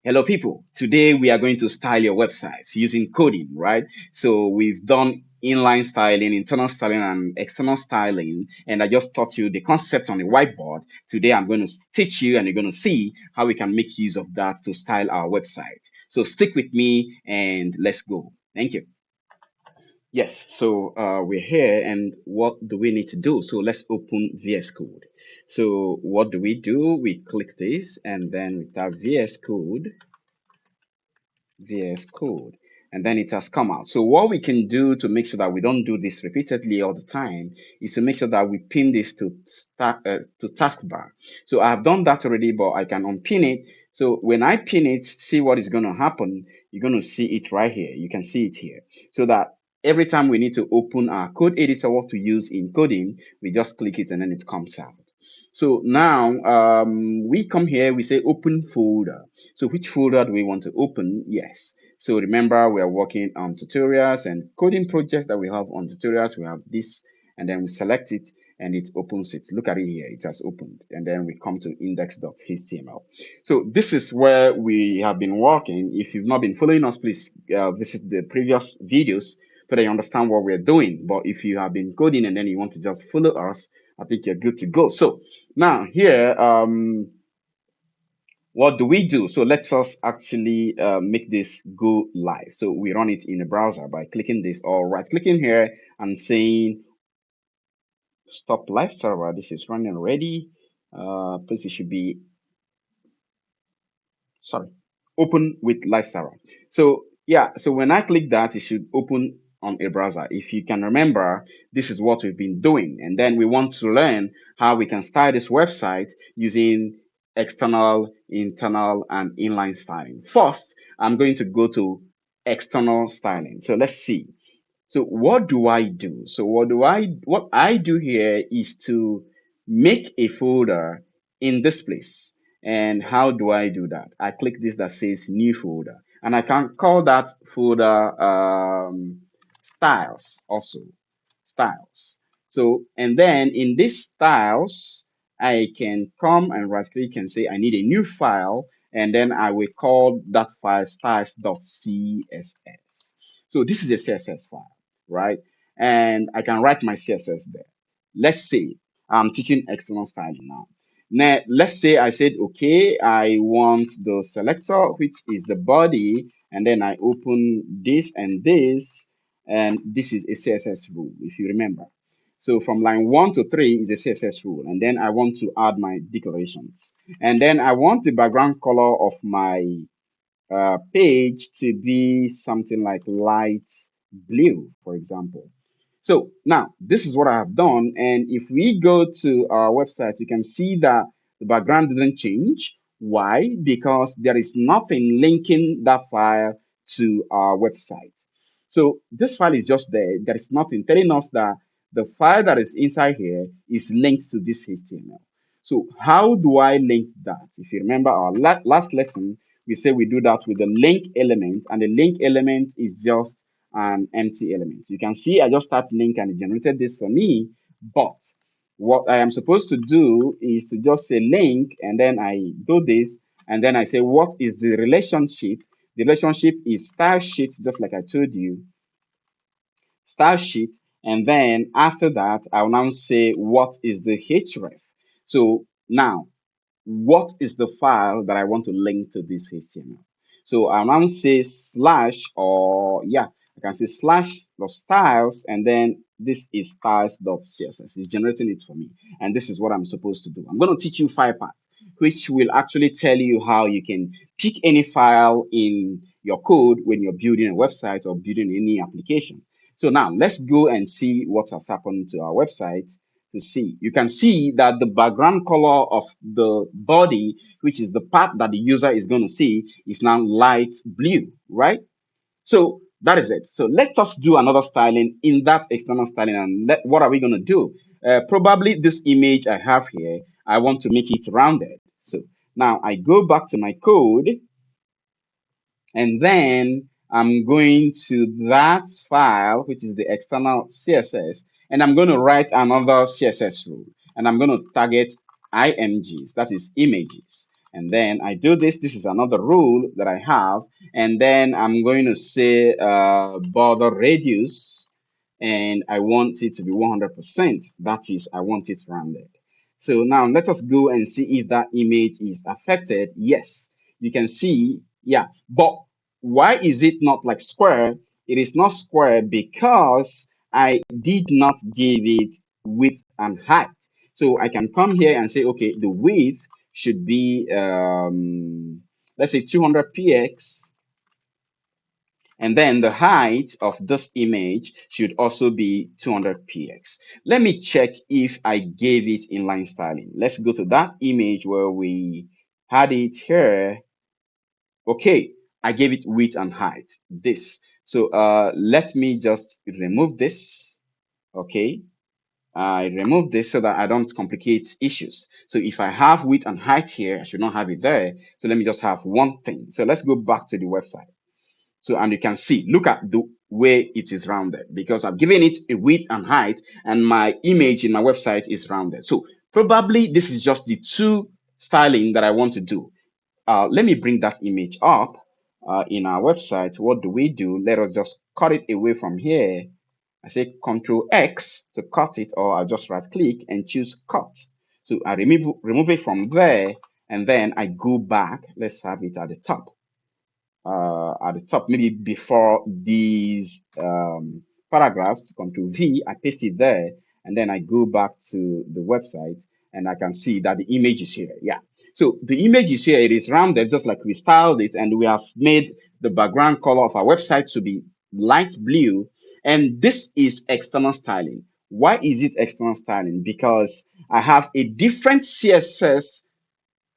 Hello, people. Today we are going to style your websites using coding, right? So we've done inline styling, internal styling, and external styling. And I just taught you the concept on the whiteboard. Today I'm going to teach you and you're going to see how we can make use of that to style our website. So stick with me and let's go. Thank you. Yes, so we're here and what do we need to do? So let's open VS Code. So what do? We click this and then we type VS Code, and then it has come out. So what we can do to make sure that we don't do this repeatedly all the time is to make sure that we pin this to to taskbar. So I've done that already, but I can unpin it. So when I pin it, see what is going to happen. You're going to see it right here. You can see it here. So that every time we need to open our code editor, what to use in coding, we just click it and then it comes out. So now we come here, we say open folder. So which folder do we want to open? Yes. So remember, we are working on tutorials and coding projects that we have on tutorials. We have this, and then we select it, and it opens it. Look at it here. It has opened. And then we come to index.html. So this is where we have been working. If you've not been following us, please visit the previous videos so that you understand what we're doing. But if you have been coding and then you want to just follow us, I think you're good to go. So now here, what do we do? So let's us actually make this go live. So we run it in a browser by clicking this or right clicking here and saying stop live server. This is running already. Please, it should be, sorry, open with live server. So yeah, so when I click that, it should open on a browser. If you can remember, this is what we've been doing. And then we want to learn how we can style this website using external, internal, and inline styling. First, I'm going to go to external styling. So let's see. So what do I do? So what I do here is to make a folder in this place. And how do I do that? I click this that says new folder, and I can call that folder styles also, styles. So, and then in this styles, I can come and right click and say I need a new file, and then I will call that file styles.css. So this is a CSS file, right? And I can write my CSS there. Let's say I'm teaching external styling now. Now, let's say I said, okay, I want the selector, which is the body, and then I open this and this is a CSS rule, if you remember. So from line 1 to 3 is a CSS rule, and then I want to add my declarations. And then I want the background color of my page to be something like light blue, for example. So now this is what I have done. And if we go to our website, you can see that the background didn't change. Why? Because there is nothing linking that file to our website. So this file is just there. There is nothing telling us that the file that is inside here is linked to this HTML. So how do I link that? If you remember our last lesson, we say we do that with the link element, and the link element is just an empty element. You can see I just typed link and it generated this for me, but what I am supposed to do is to just say link, and then I do this, and then I say what is the relationship. The relationship is style sheet, just like I told you, style sheet, and then after that I'll now say what is the href. So now what is the file that I want to link to this HTML. So I'll now say slash, or yeah, I can say slash the styles, and then this is styles.css. It's generating it for me. And this is what I'm supposed to do. I'm going to teach you file path, which will actually tell you how you can pick any file in your code when you're building a website or building any application. So now let's go and see what has happened to our website to see. You can see that the background color of the body, which is the part that the user is going to see, is now light blue, right? So that is it. So let's just do another styling in that external styling. And what are we going to do? Probably this image I have here, I want to make it rounded. So now I go back to my code, and then I'm going to that file, which is the external CSS, and I'm going to write another CSS rule. And I'm going to target IMGs, that is images. And then I do this. This is another rule that I have. And then I'm going to say border radius, and I want it to be 100%. That is, I want it rounded. So now let us go and see if that image is affected. Yes, you can see, yeah. But why is it not like square? It is not square because I did not give it width and height. So I can come here and say, okay, the width should be, let's say 200 px, and then the height of this image should also be 200 px. Let me check if I gave it inline styling. Let's go to that image where we had it here. Okay, I gave it width and height, this. So let me just remove this. Okay, I remove this so that I don't complicate issues. So if I have width and height here, I should not have it there. So let me just have one thing. So let's go back to the website. So, and you can see, look at the way it is rounded because I've given it a width and height, and my image in my website is rounded. So probably this is just the two styling that I want to do. Let me bring that image up in our website. What do we do? Let us just cut it away from here. I say Control X to cut it, or I just right click and choose cut. So I remove it from there, and then I go back. Let's have it at the top. At the top, maybe before these paragraphs, Control V, I paste it there, and then I go back to the website, and I can see that the image is here. Yeah. So the image is here. It is rounded, just like we styled it, and we have made the background color of our website to be light blue. And this is external styling. Why is it external styling? Because I have a different CSS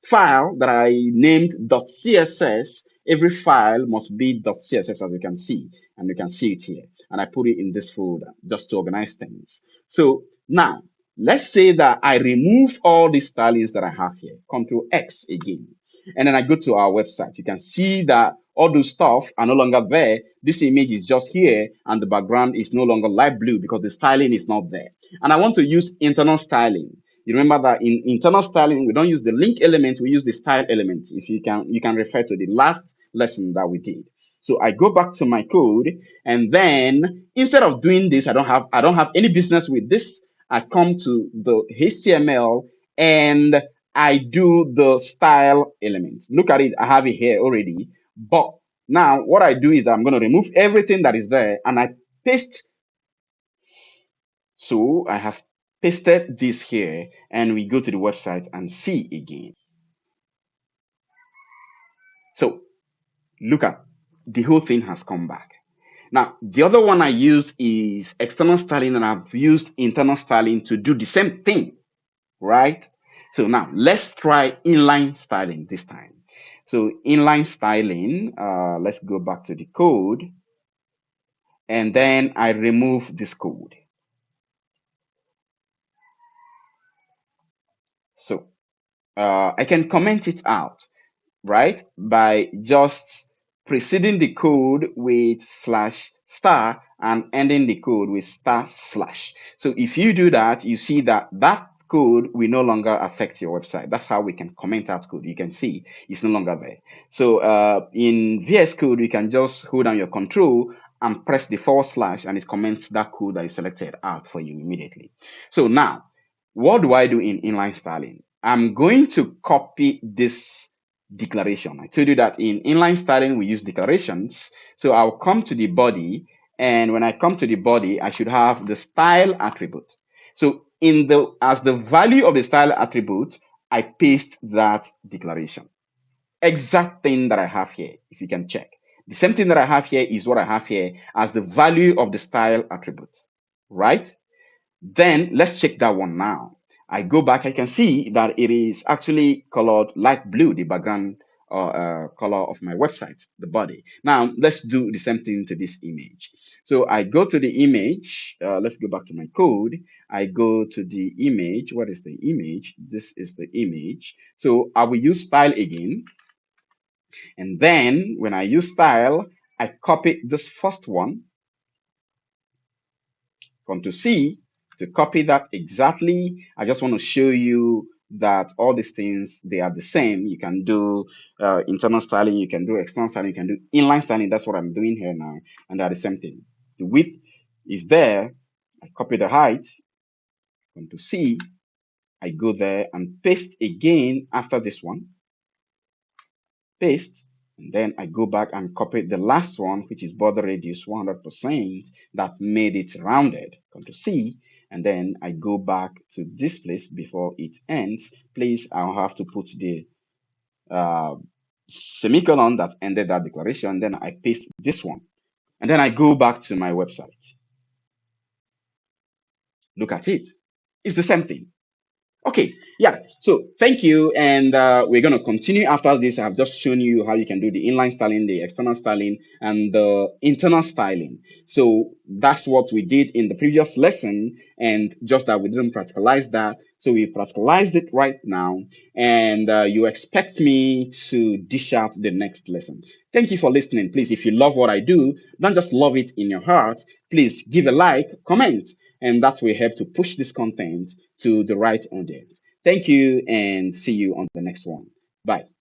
file that I named .css. Every file must be .css, as you can see, and you can see it here. And I put it in this folder just to organize things. So now let's say that I remove all these stylings that I have here, Control X again, and then I go to our website. You can see that all those stuff are no longer there. This image is just here, and the background is no longer light blue because the styling is not there. And I want to use internal styling. You remember that in internal styling, we don't use the link element, we use the style element. If you can refer to the last lesson that we did. So I go back to my code, and then instead of doing this, I don't have any business with this. I come to the HTML and I do the style elements. Look at it, I have it here already. But now what I do is I'm going to remove everything that is there, and I paste. So I have pasted this here, and we go to the website and see again. So look at, the whole thing has come back. Now, the other one I use is external styling, and I've used internal styling to do the same thing, right? So now let's try inline styling this time. So inline styling, let's go back to the code, and then I remove this code. So I can comment it out, right? By just preceding the code with slash star and ending the code with star slash. So if you do that, you see that that code will no longer affect your website. That's how we can comment out code. You can see it's no longer there. So in VS Code, you can just hold down your control and press the / and it comments that code that you selected out for you immediately. So now, what do I do in inline styling? I'm going to copy this declaration. I told you that in inline styling, we use declarations. So I'll come to the body, and when I come to the body, I should have the style attribute. So as the value of the style attribute, I paste that declaration. Exact thing that I have here, if you can check. The same thing that I have here is what I have here as the value of the style attribute, right? Then let's check that one now. I go back, I can see that it is actually colored light blue, the background color of my website, the body. Now let's do the same thing to this image. So I go to the image. Let's go back to my code. I go to the image. What is the image? This is the image. So I will use style again. And then when I use style, I copy this first one, Ctrl C to copy that exactly. I just want to show you that all these things, they are the same. You can do internal styling, you can do external styling, you can do inline styling. That's what I'm doing here now, and they're the same thing. The width is there. I copy the height, come to C, I go there and paste again after this one, paste, and then I go back and copy the last one, which is border radius 100%, that made it rounded. Control C, and then I go back to this place before it ends. Please, I'll have to put the uh, semicolon that ended that declaration. Then I paste this one, and then I go back to my website. Look at it. It's the same thing. Okay, yeah. So thank you, and we're going to continue after this. I've just shown you how you can do the inline styling, the external styling, and the internal styling. So that's what we did in the previous lesson, and just that we didn't practicalize that. So we practicalized it right now, and you expect me to dish out the next lesson. Thank you for listening. Please, if you love what I do, don't just love it in your heart. Please give a like, comment, and that will help to push this content to the right audience. Thank you and see you on the next one. Bye.